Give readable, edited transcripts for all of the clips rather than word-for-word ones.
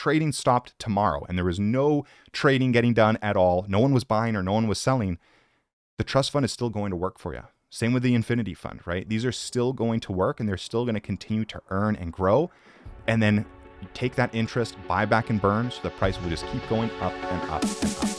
trading stopped tomorrow and there was no trading getting done at all, no one was buying or no one was selling, the trust fund is still going to work for you. Same with the infinity fund, right? These are still going to work and they're still going to continue to earn and grow. And then you take that interest, buy back and burn, so the price will just keep going up and up and up.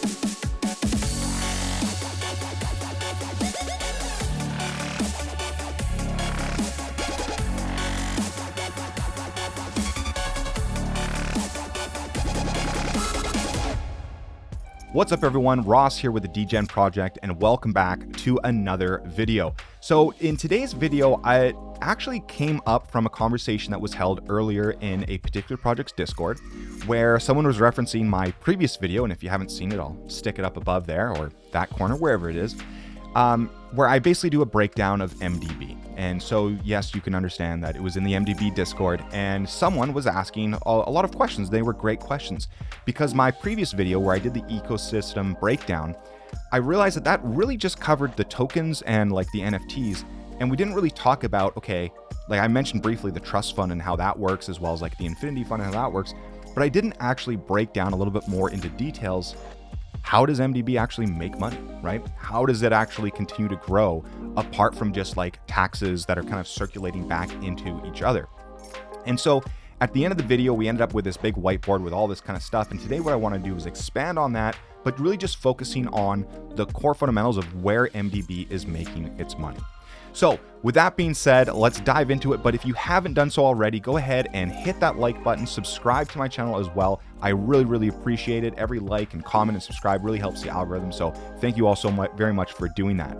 What's up everyone, Ross here with the Degen Project and welcome back to another video. So in today's video, I actually came up from a conversation that was held earlier in a particular project's Discord where someone was referencing my previous video, and if you haven't seen it, I'll stick it up above there or that corner, wherever it is, where I basically do a breakdown of MDB. And so yes, you can understand that it was in the MDB Discord and someone was asking a lot of questions. They were great questions because my previous video where I did the ecosystem breakdown, I realized that that really just covered the tokens and like the NFTs. And we didn't really talk about, okay, like I mentioned briefly the trust fund and how that works, as well as like the infinity fund and how that works, but I didn't actually break down a little bit more into details. How does MDB actually make money, right? How does it actually continue to grow apart from just like taxes that are kind of circulating back into each other? And so at the end of the video, we ended up with this big whiteboard with all this kind of stuff. And today what I want to do is expand on that, but really just focusing on the core fundamentals of where MDB is making its money. So with that being said, let's dive into it. But if you haven't done so already, go ahead and hit that like button, subscribe to my channel as well. I really appreciate it. Every like and comment and subscribe really helps the algorithm. So thank you all so much, very much for doing that.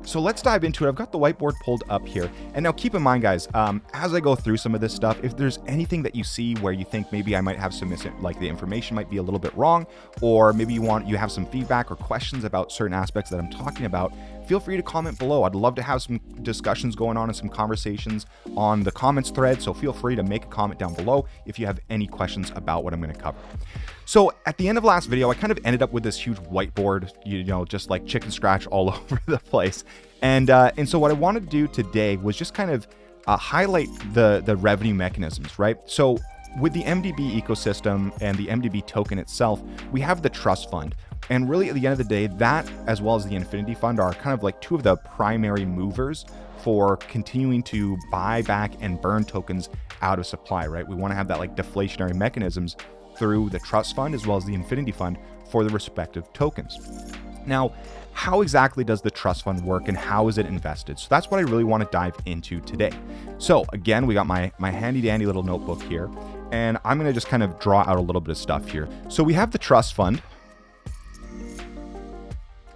So let's dive into it. I've got the whiteboard pulled up here. And now keep in mind, guys, as I go through some of this stuff, if there's anything that you see where you think maybe I might have some like the information might be a little bit wrong, or maybe you have some feedback or questions about certain aspects that I'm talking about, feel free to comment below. I'd love to have some discussions going on and some conversations on the comments thread. So feel free to make a comment down below if you have any questions about what I'm going to cover. So at the end of last video, I kind of ended up with this huge whiteboard, just like chicken scratch all over the place. And so what I wanted to do today was just kind of highlight the revenue mechanisms, right? So with the MDB ecosystem and the MDB token itself, we have the trust fund. And really at the end of the day, that as well as the infinity fund are kind of like two of the primary movers for continuing to buy back and burn tokens out of supply, right? We want to have that like deflationary mechanisms through the trust fund as well as the infinity fund for the respective tokens. Now, how exactly does the trust fund work and how is it invested? So that's what I really want to dive into today. So again, we got my handy dandy little notebook here, and I'm going to just kind of draw out a little bit of stuff here. So we have the trust fund.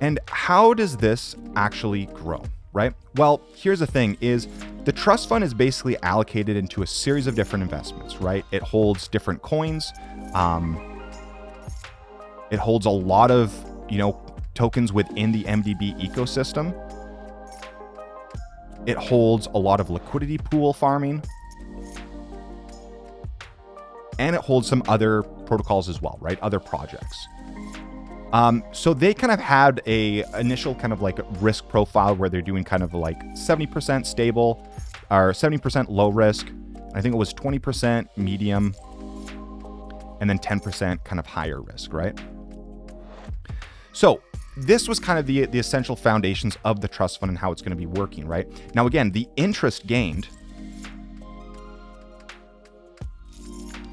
And how does this actually grow, right? Well, here's the thing is the trust fund is basically allocated into a series of different investments, right? It holds different coins. It holds a lot of, tokens within the MDB ecosystem. It holds a lot of liquidity pool farming. And it holds some other protocols as well, right? Other projects. So they kind of had a initial kind of like risk profile where they're doing kind of like 70% stable or 70% low risk. I think it was 20% medium and then 10% kind of higher risk, right? So this was kind of the essential foundations of the trust fund and how it's going to be working, right? Now, again, the interest gained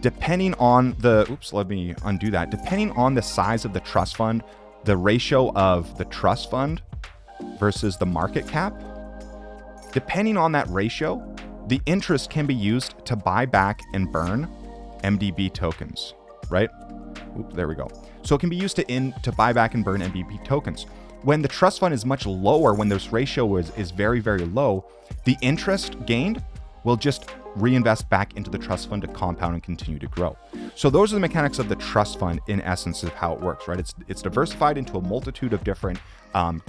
depending on let me undo that. Depending on the size of the trust fund, the ratio of the trust fund versus the market cap, depending on that ratio, the interest can be used to buy back and burn MDB tokens, right? There we go. So it can be used to buy back and burn MDB tokens. When the trust fund is much lower, when this ratio is very low, the interest gained will just reinvest back into the trust fund to compound and continue to grow. So those are the mechanics of the trust fund in essence of how it works, right? It's diversified into a multitude of different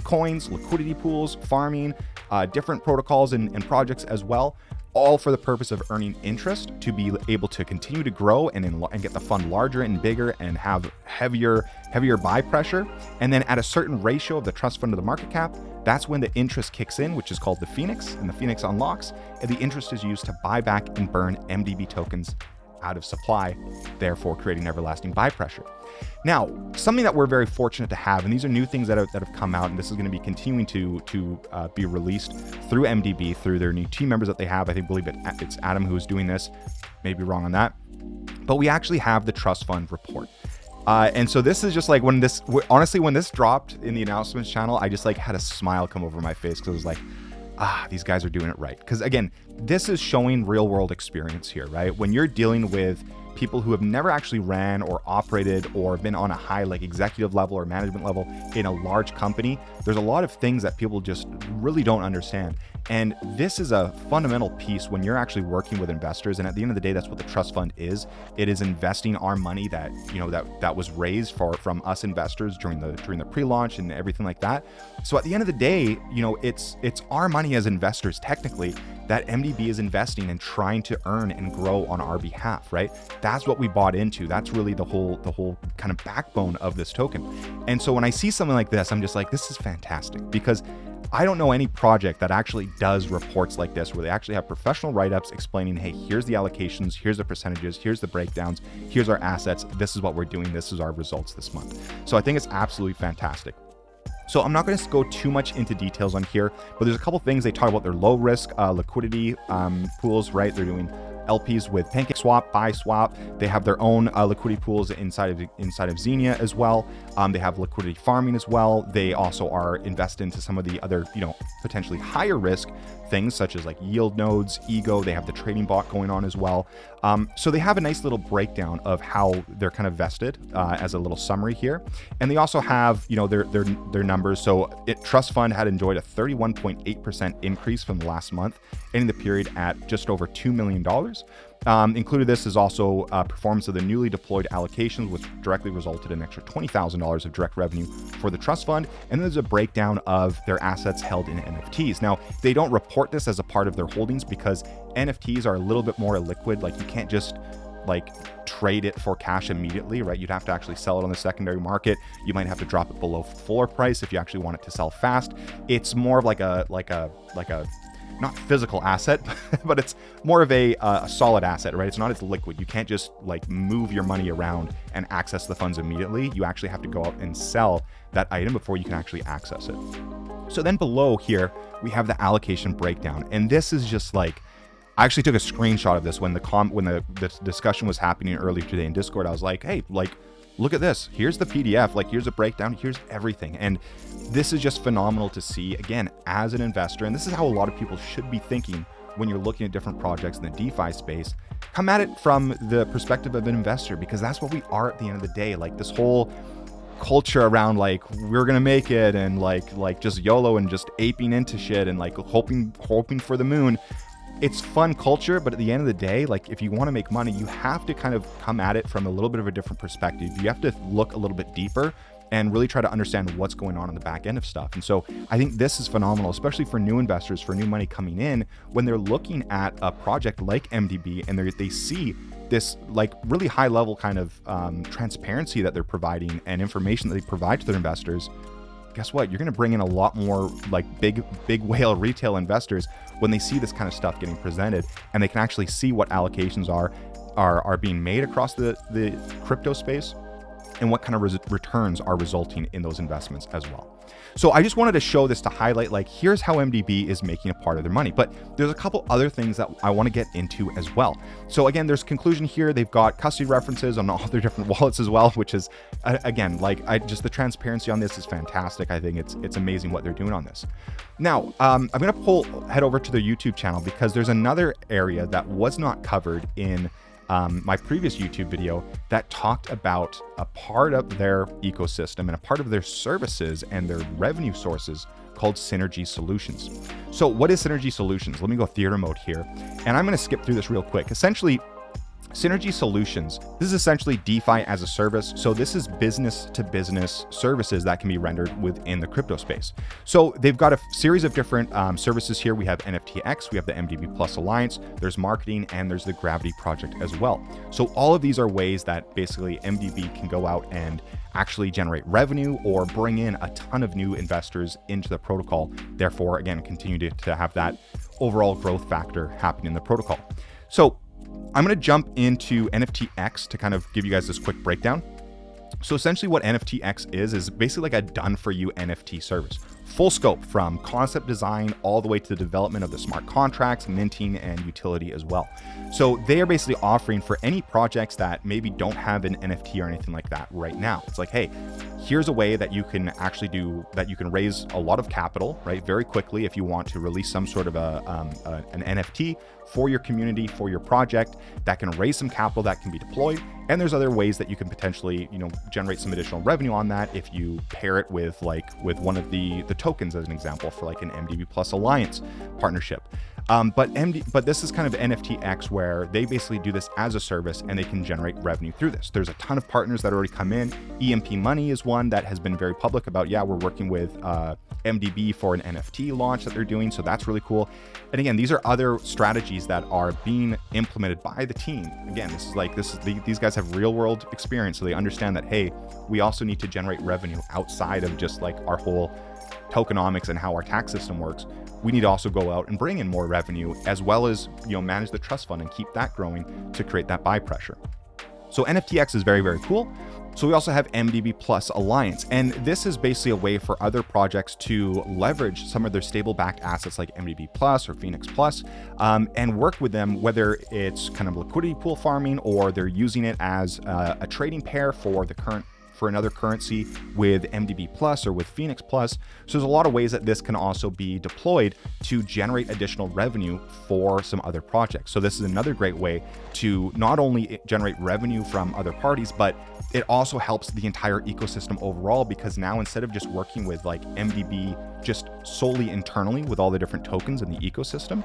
coins, liquidity pools, farming, different protocols and projects as well, all for the purpose of earning interest to be able to continue to grow and get the fund larger and bigger and have heavier buy pressure. And then at a certain ratio of the trust fund to the market cap, that's when the interest kicks in, which is called the Phoenix, and the Phoenix unlocks, and the interest is used to buy back and burn MDB tokens out of supply, therefore creating everlasting buy pressure. Now, something that we're very fortunate to have, and these are new things that have come out, and this is going to be continuing to be released through MDB, through their new team members that they have. I believe it's Adam who's doing this, maybe wrong on that, but we actually have the trust fund report. And so this is just like when this dropped in the announcements channel, I just like had a smile come over my face because I was like, these guys are doing it right. Because again, this is showing real world experience here, right? When you're dealing with people who have never actually ran or operated or been on a high like executive level or management level in a large company, there's a lot of things that people just really don't understand. And this is a fundamental piece when you're actually working with investors. And at the end of the day, that's what the trust fund is. It is investing our money that, you know, that was raised from us investors during the pre-launch and everything like that. So at the end of the day, you know, it's our money as investors technically that MDB is investing and trying to earn and grow on our behalf, right? That's what we bought into. That's really the whole kind of backbone of this token. And so when I see something like this, I'm just like, this is fantastic, because I don't know any project that actually does reports like this, where they actually have professional write-ups explaining, hey, here's the allocations, here's the percentages, here's the breakdowns, here's our assets, this is what we're doing, this is our results this month. So I think it's absolutely fantastic. So I'm not going to go too much into details on here, but there's a couple things. They talk about their low risk liquidity pools, right? They're doing LPs with PancakeSwap, BuySwap. They have their own liquidity pools inside of Xenia as well. They have liquidity farming as well. They also are invested into some of the other, you know, potentially higher risk things such as like yield nodes, Ego. They have the trading bot going on as well. So they have a nice little breakdown of how they're kind of vested as a little summary here. And they also have, you know, their numbers. So Trust Fund had enjoyed a 31.8% increase from the last month, ending the period at just over $2 million. Included this is also performance of the newly deployed allocations, which directly resulted in an extra $20,000 of direct revenue for the trust fund. And there's a breakdown of their assets held in NFTs. Now, they don't report this as a part of their holdings because NFTs are a little bit more illiquid. Like, you can't just like trade it for cash immediately, right? You'd have to actually sell it on the secondary market. You might have to drop it below floor price if you actually want it to sell fast. It's more of like a not physical asset, but it's more of a solid asset, right? It's not as liquid. You can't just like move your money around and access the funds immediately. You actually have to go out and sell that item before you can actually access it. So then below here, we have the allocation breakdown. And this is just like, I actually took a screenshot of this when the discussion was happening earlier today in Discord. I was like, hey, like, look at this. Here's the PDF, like here's a breakdown, here's everything. And this is just phenomenal to see, again, as an investor. And this is how a lot of people should be thinking when you're looking at different projects in the DeFi space. Come at it from the perspective of an investor, because that's what we are at the end of the day. Like, this whole culture around like, we're gonna make it, and like just YOLO and just aping into shit and like hoping for the moon. It's fun culture, but at the end of the day, like, if you want to make money, you have to kind of come at it from a little bit of a different perspective. You have to look a little bit deeper and really try to understand what's going on the back end of stuff. And so I think this is phenomenal, especially for new investors, for new money coming in, when they're looking at a project like MDB and they see this like really high level kind of transparency that they're providing and information that they provide to their investors. Guess what? You're going to bring in a lot more like big whale retail investors when they see this kind of stuff getting presented, and they can actually see what allocations are being made across the crypto space and what kind of returns are resulting in those investments as well. So I just wanted to show this to highlight, like, here's how MDB is making a part of their money. But there's a couple other things that I want to get into as well. So again, there's conclusion here. They've got custody references on all their different wallets as well, which is, again, like, just the transparency on this is fantastic. I think it's amazing what they're doing on this. Now, I'm going to head over to their YouTube channel, because there's another area that was not covered in my previous YouTube video that talked about a part of their ecosystem and a part of their services and their revenue sources called Synergy Solutions. So what is Synergy Solutions? Let me go theater mode here, and I'm going to skip through this real quick. Essentially, Synergy Solutions, this is essentially DeFi as a service. So this is business to business services that can be rendered within the crypto space. So they've got a series of different services here. We have NFTX, we have the MDB Plus Alliance, there's marketing, and there's the Gravity project as well. So all of these are ways that basically MDB can go out and actually generate revenue or bring in a ton of new investors into the protocol. Therefore, again, continue to have that overall growth factor happen in the protocol. So I'm going to jump into NFTX to kind of give you guys this quick breakdown. So essentially what NFTX is basically like a done-for-you NFT service. Full scope from concept design all the way to the development of the smart contracts, minting, and utility as well. So they are basically offering for any projects that maybe don't have an NFT or anything like that right now. It's like, hey, here's a way that you can actually do that. You can raise a lot of capital, right, very quickly if you want to release some sort of an NFT for your community, for your project that can raise some capital that can be deployed. And there's other ways that you can potentially, generate some additional revenue on that if you pair it with one of the tokens as an example for like an MDB Plus Alliance partnership. But this is kind of NFTX where they basically do this as a service and they can generate revenue through this. There's a ton of partners that already come in. EMP Money is one that has been very public about, we're working with MDB for an NFT launch that they're doing. So that's really cool. And again, these are other strategies that are being implemented by the team. Again, these guys have real world experience. So they understand that, hey, we also need to generate revenue outside of just like our whole tokenomics and how our tax system works. We need to also go out and bring in more revenue as well as, manage the trust fund and keep that growing to create that buy pressure. So NFTX is very, very cool. So we also have MDB Plus Alliance, and this is basically a way for other projects to leverage some of their stable backed assets like MDB Plus or Phoenix Plus and work with them, whether it's kind of liquidity pool farming or they're using it as a trading pair for another currency with MDB Plus or with Phoenix Plus. So there's a lot of ways that this can also be deployed to generate additional revenue for some other projects. So this is another great way to not only generate revenue from other parties, but it also helps the entire ecosystem overall, because now instead of just working with like MDB just solely internally with all the different tokens in the ecosystem,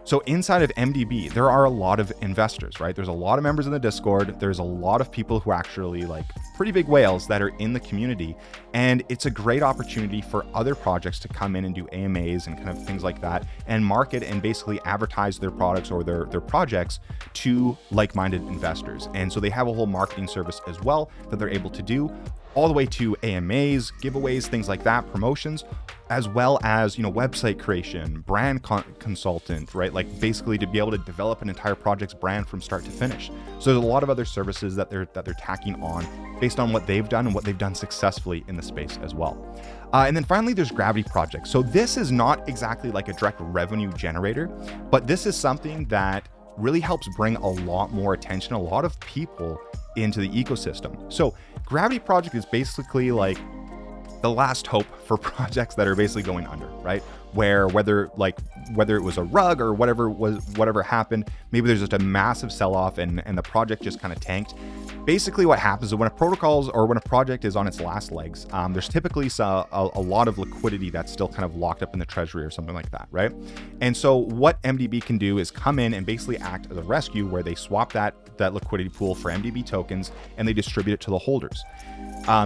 so inside of MDB, there are a lot of investors, right? There's a lot of members in the Discord. There's a lot of people who actually like pretty big whales that are in the community. And it's a great opportunity for other projects to come in and do AMAs and kind of things like that and market and basically advertise their products or their projects to like-minded investors. And so they have a whole marketing service as well that they're able to do, all the way to AMAs, giveaways, things like that, promotions, as well as, website creation, brand consultant, right? Like basically to be able to develop an entire project's brand from start to finish. So there's a lot of other services that they're tacking on based on what they've done and what they've done successfully in the space as well. And then finally, there's Gravity Project. So this is not exactly like a direct revenue generator, but this is something that really helps bring a lot more attention, a lot of people into the ecosystem. So Gravity Project is basically like the last hope for projects that are basically going under, right? Where whether it was a rug or whatever happened, maybe there's just a massive sell-off and the project just kind of tanked. Basically what happens is when a project is on its last legs, there's typically a lot of liquidity that's still kind of locked up in the treasury or something like that, right? And so what MDB can do is come in and basically act as a rescue where they swap that liquidity pool for MDB tokens and they distribute it to the holders.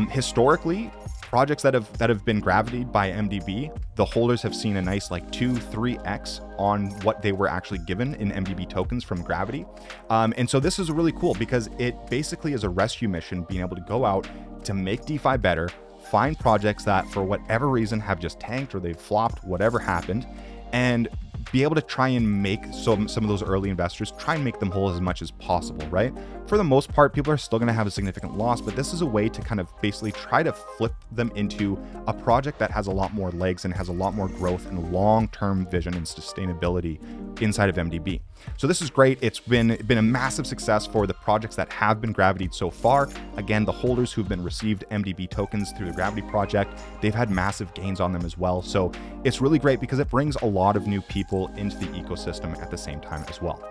Historically, projects that have been gravitated by MDB, the holders have seen a nice like 2-3x on what they were actually given in MDB tokens from Gravity. And so this is really cool because it basically is a rescue mission, being able to go out to make DeFi better, find projects that for whatever reason have just tanked or they've flopped, whatever happened, and be able to try and make some of those early investors, try and make them whole as much as possible, right? For the most part, people are still going to have a significant loss, but this is a way to kind of basically try to flip them into a project that has a lot more legs and has a lot more growth and long-term vision and sustainability inside of MDB. So this is great. It's been a massive success for the projects that have been gravitated so far. Again, the holders who've been received MDB tokens through the Gravity Project, they've had massive gains on them as well. So it's really great because it brings a lot of new people into the ecosystem at the same time as well.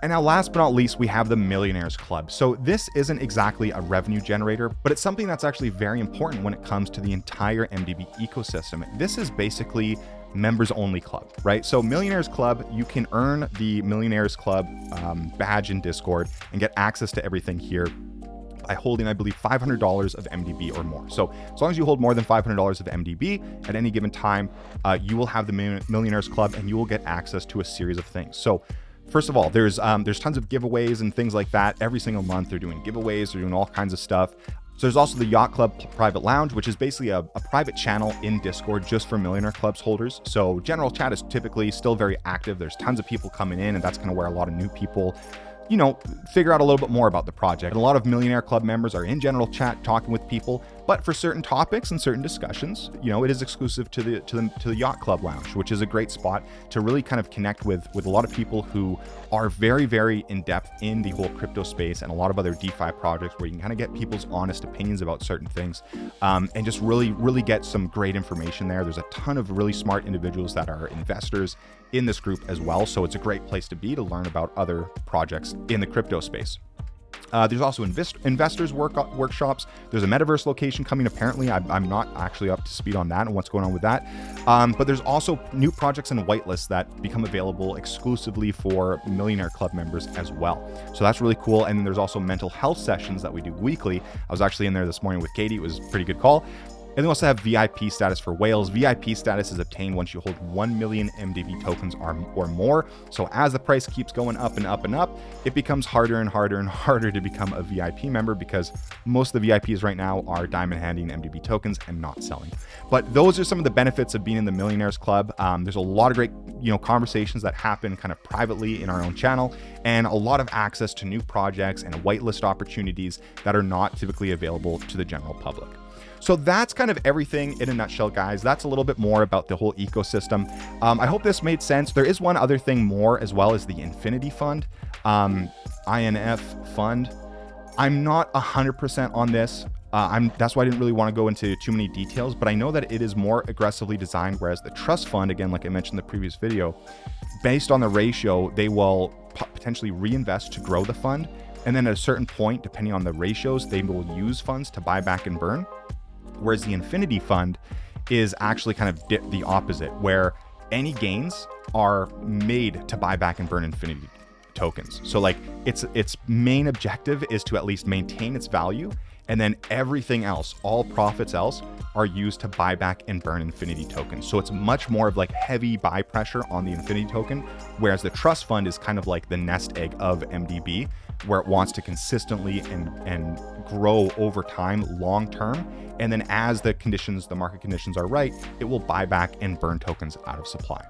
And now last but not least, we have the Millionaires Club. So this isn't exactly a revenue generator, but it's something that's actually very important when it comes to the entire MDB ecosystem. This is basically members only club, right? So Millionaires Club, you can earn the Millionaires Club badge in Discord and get access to everything here by holding, I believe, $500 of MDB or more. So as long as you hold more than $500 of MDB at any given time, you will have the Millionaires Club and you will get access to a series of things. So first of all, there's tons of giveaways and things like that. Every single month they're doing giveaways, they're doing all kinds of stuff. So there's also the Yacht Club Private Lounge, which is basically a private channel in Discord just for Millionaire Club's holders. So general chat is typically still very active. There's tons of people coming in, and that's kind of where a lot of new people you know, figure out a little bit more about the project. And a lot of Millionaire Club members are in general chat talking with people, but for certain topics and certain discussions, you know, it is exclusive to the Yacht Club Lounge, which is a great spot to really kind of connect with a lot of people who are very, very in depth in the whole crypto space and a lot of other DeFi projects, where you can kind of get people's honest opinions about certain things, and just really get some great information there. There's a ton of really smart individuals that are investors in this group as well, so it's a great place to be to learn about other projects in the crypto space. There's also investors workshops. There's a metaverse location coming. Apparently, I'm not actually up to speed on that and what's going on with that. But there's also new projects and whitelists that become available exclusively for Millionaire Club members as well. So that's really cool. And then there's also mental health sessions that we do weekly. I was actually in there this morning with Katie. It was a pretty good call. And we also have VIP status for whales. VIP status is obtained once you hold 1 million MDB tokens or more. So as the price keeps going up and up and up, it becomes harder and harder and harder to become a VIP member, because most of the VIPs right now are diamond handing MDB tokens and not selling. But those are some of the benefits of being in the Millionaires Club. There's a lot of great, you know, conversations that happen kind of privately in our own channel, and a lot of access to new projects and whitelist opportunities that are not typically available to the general public. So that's kind of everything in a nutshell, guys. That's a little bit more about the whole ecosystem. I hope this made sense. There is one other thing more, as well as the Infinity Fund, INF Fund. I'm not 100% on this. That's why I didn't really want to go into too many details, but I know that it is more aggressively designed, whereas the trust fund, again, like I mentioned in the previous video, based on the ratio, they will potentially reinvest to grow the fund. And then at a certain point, depending on the ratios, they will use funds to buy back and burn. Whereas the Infinity Fund is actually kind of the opposite, where any gains are made to buy back and burn Infinity tokens. So like its main objective is to at least maintain its value, and then everything else, all profits else, are used to buy back and burn Infinity tokens. So it's much more of like heavy buy pressure on the Infinity token, whereas the trust fund is kind of like the nest egg of MDB, where it wants to consistently and grow over time long term. And then as the market conditions are right, it will buy back and burn tokens out of supply.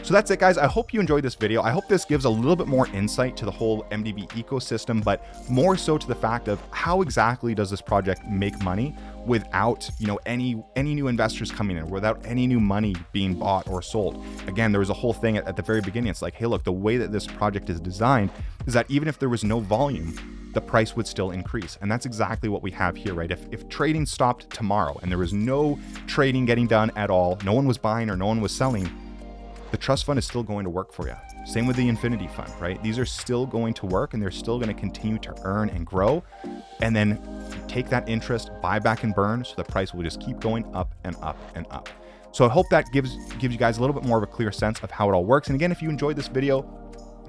So that's it, guys. I hope you enjoyed this video. I hope this gives a little bit more insight to the whole MDB ecosystem, but more so to the fact of how exactly does this project make money without, you know, any new investors coming in, without any new money being bought or sold. Again, there was a whole thing at the very beginning. It's like, hey, look, the way that this project is designed is that even if there was no volume, the price would still increase. And that's exactly what we have here, right? If trading stopped tomorrow and there was no trading getting done at all, no one was buying or no one was selling, the trust fund is still going to work for you. Same with the Infinity Fund, right? These are still going to work, and they're still going to continue to earn and grow, and then take that interest, buy back and burn, so the price will just keep going up and up and up. So I hope that gives you guys a little bit more of a clear sense of how it all works. And again, if you enjoyed this video,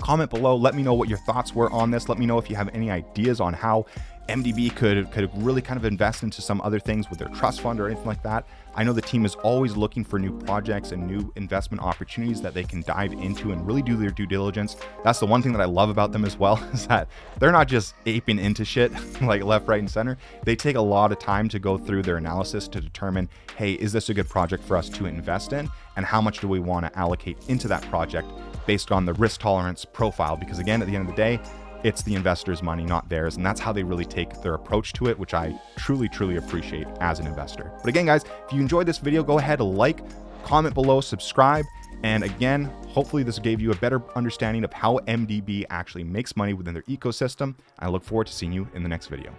comment below, let me know what your thoughts were on this. Let me know if you have any ideas on how MDB could really kind of invest into some other things with their trust fund or anything like that. I know the team is always looking for new projects and new investment opportunities that they can dive into and really do their due diligence. That's the one thing that I love about them as well, is that they're not just aping into shit like left, right, and center. They take a lot of time to go through their analysis to determine, hey, is this a good project for us to invest in? And how much do we want to allocate into that project based on the risk tolerance profile? Because again, at the end of the day, it's the investor's money, not theirs. And that's how they really take their approach to it, which I truly, truly appreciate as an investor. But again, guys, if you enjoyed this video, go ahead, like, comment below, subscribe. And again, hopefully this gave you a better understanding of how MDB actually makes money within their ecosystem. I look forward to seeing you in the next video.